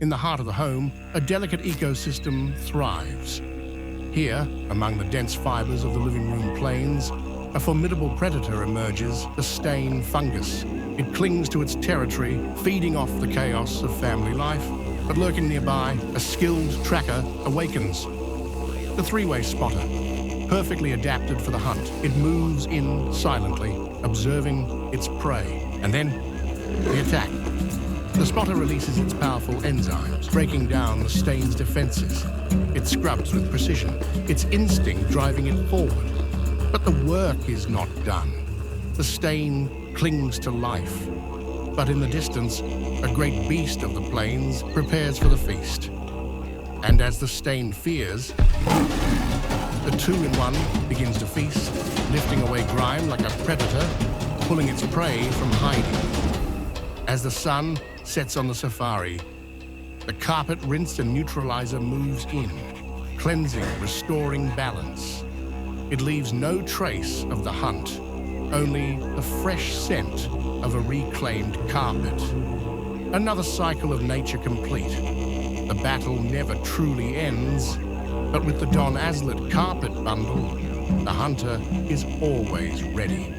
In the heart of the home, a delicate ecosystem thrives. Here, among the dense fibers of the living room plains, a formidable predator emerges, the stain fungus. It clings to its territory, feeding off the chaos of family life, but lurking nearby, a skilled tracker awakens. The three-way spotter, perfectly adapted for the hunt. It moves in silently, observing its prey. And then, the attack. The spotter releases its powerful enzymes, breaking down the stain's defenses. It scrubs with precision, its instinct driving it forward. But the work is not done. The stain clings to life. But in the distance, a great beast of the plains prepares for the feast. And as the stain fears, the two-in-one begins to feast, lifting away grime like a predator, pulling its prey from hiding. As the sun sets on the safari, the carpet rinse and neutralizer moves in, cleansing, restoring balance. It leaves no trace of the hunt, only the fresh scent of a reclaimed carpet. Another cycle of nature complete. The battle never truly ends, but with the Aslett carpet bundle, the hunter is always ready.